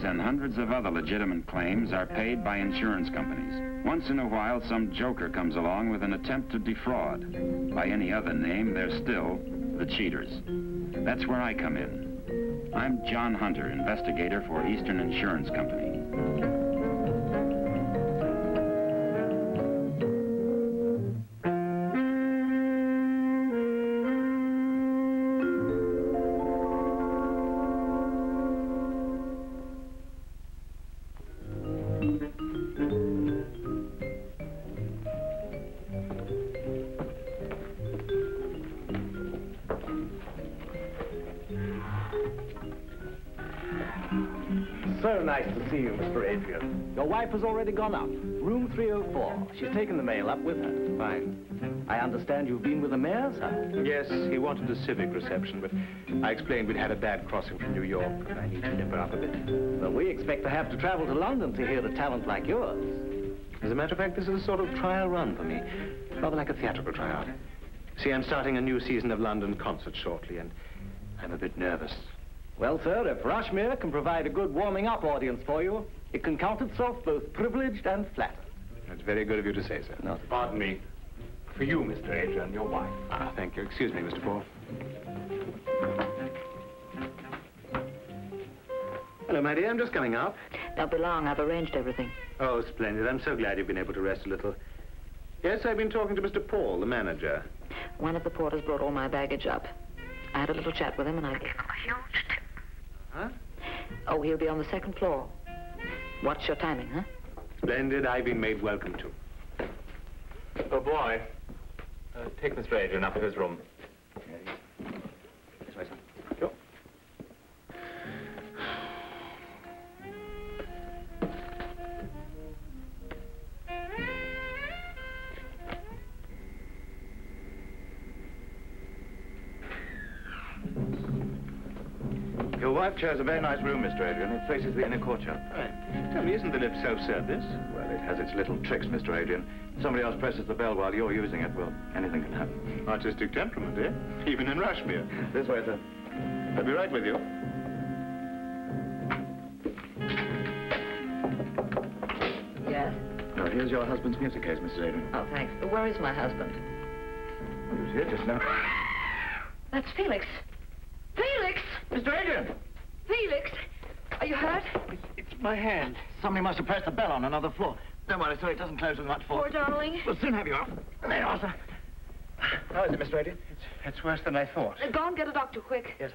and hundreds of other legitimate claims are paid by insurance companies. Once in a while, some joker comes along with an attempt to defraud. By any other name, they're still the cheaters. That's where I come in. I'm John Hunter, investigator for Eastern Insurance Company. So nice to see you, Mr. Adrian. Your wife has already gone up. Room 304. She's taken the mail up with her. Fine. I understand you've been with the mayor, sir? Yes, he wanted a civic reception, but I explained we'd had a bad crossing from New York, and I need to limber up a bit. Well, we expect to have to travel to London to hear a talent like yours. As a matter of fact, this is a sort of trial run for me. Rather like a theatrical tryout. See, I'm starting a new season of London concerts shortly, and I'm a bit nervous. Well, sir, if Rushmere can provide a good warming-up audience for you, it can count itself both privileged and flattered. That's very good of you to say, sir. No. Pardon me. For you, Mr. Adrian, your wife. Ah, thank you. Excuse me, Mr. Paul. Hello, my dear. I'm just coming up. Don't be long. I've arranged everything. Oh, splendid. I'm so glad you've been able to rest a little. Yes, I've been talking to Mr. Paul, the manager. One of the porters brought all my baggage up. I had a little chat with him, and I gave him a huge tip. Huh? Oh, he'll be on the second floor. Watch your timing, huh? Splendid. I've been made welcome to. Oh, boy. Take Mr. Adrian up to his room. This way, son. Sure. Your wife chose a very nice room, Mr. Adrian. It faces the inner courtyard. Right. Tell me, isn't the lift self-service? Well, it has its little tricks, Mr. Adrian. If somebody else presses the bell while you're using it, well, anything can happen. Artistic temperament, eh? Even in Rushmere. This way, sir. I'll be right with you. Yes? Oh, here's your husband's music case, Mrs. Adrian. Oh, thanks. Where is my husband? He was here just now. That's Felix. Felix! Mr. Adrian! Felix! Are you hurt? It's my hand. Somebody must have pressed the bell on another floor. Don't worry, sir, it doesn't close with much force. Poor darling. We'll soon have you off. There you are, sir. How is it, Mr. Adrian? It's worse than I thought. Go and get a doctor, quick. Yes.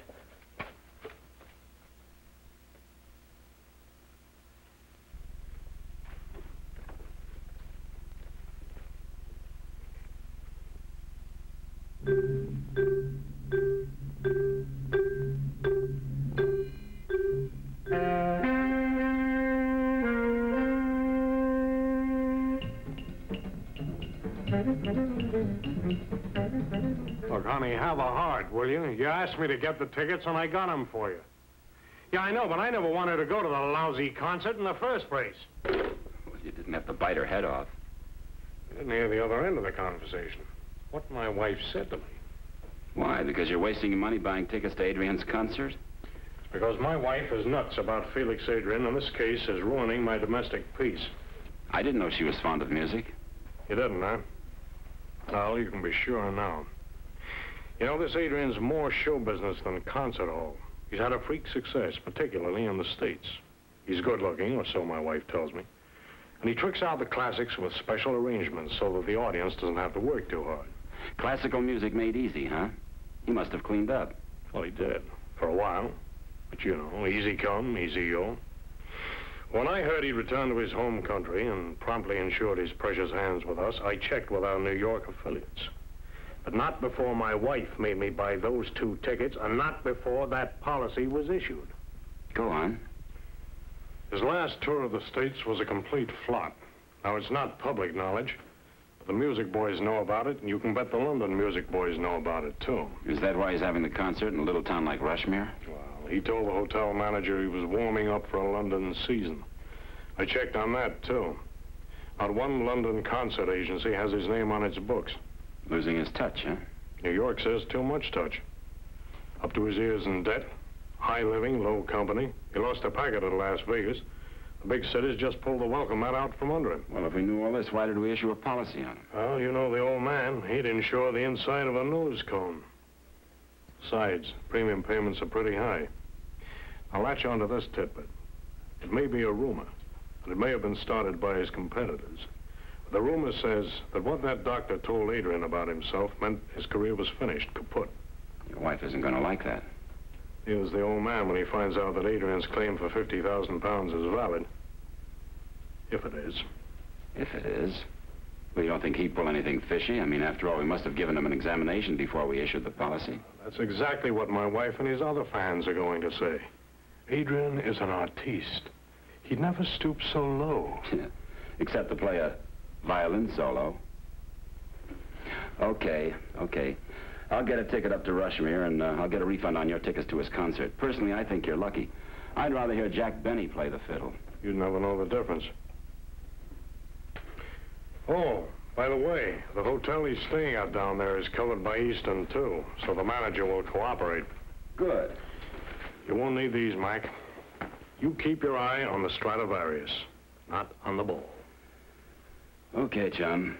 Look, honey, have a heart, will you? You asked me to get the tickets, and I got them for you. Yeah, I know, but I never wanted to go to the lousy concert in the first place. Well, you didn't have to bite her head off. I didn't hear the other end of the conversation. What my wife said to me. Why? Because you're wasting your money buying tickets to Adrian's concert? Because my wife is nuts about Felix Adrian, and this case is ruining my domestic peace. I didn't know she was fond of music. You didn't, huh? Well, you can be sure now. You know, this Adrian's more show business than concert hall. He's had a freak success, particularly in the States. He's good-looking, or so my wife tells me. And he tricks out the classics with special arrangements so that the audience doesn't have to work too hard. Classical music made easy, huh? He must have cleaned up. Well, he did, for a while. But, you know, easy come, easy go. When I heard he'd returned to his home country and promptly insured his precious hands with us, I checked with our New York affiliates. But not before my wife made me buy those 2 tickets, and not before that policy was issued. Go on. His last tour of the States was a complete flop. Now, it's not public knowledge, but the music boys know about it, and you can bet the London music boys know about it, too. Is that why he's having the concert in a little town like Rushmere? Well, he told the hotel manager he was warming up for a London season. I checked on that, too. Not one London concert agency has his name on its books. Losing his touch, huh? New York says too much touch. Up to his ears in debt, High living, low company. He lost a packet at Las Vegas. The big cities just pulled the welcome mat out from under him. Well, if we knew all this, why did we issue a policy on him? Well, you know the old man. He'd insure the inside of a nose cone. Besides, premium payments are pretty high. I'll latch onto this tidbit. It may be a rumor, and it may have been started by his competitors. The rumor says that what that doctor told Adrian about himself meant his career was finished, kaput. Your wife isn't going to like that. Neither's the old man when he finds out that Adrian's claim for 50,000 pounds is valid. If it is. If it is? Well, you don't think he'd pull anything fishy? I mean, after all, we must have given him an examination before we issued the policy. That's exactly what my wife and his other fans are going to say. Adrian is an artiste. He'd never stoop so low. Except to play a violin solo. Okay. I'll get a ticket up to Rushmere, and I'll get a refund on your tickets to his concert. Personally, I think you're lucky. I'd rather hear Jack Benny play the fiddle. You'd never know the difference. Oh, by the way, the hotel he's staying at down there is covered by Easton, too, so the manager will cooperate. Good. You won't need these, Mac. You keep your eye on the Stradivarius, not on the ball. Okay, chum.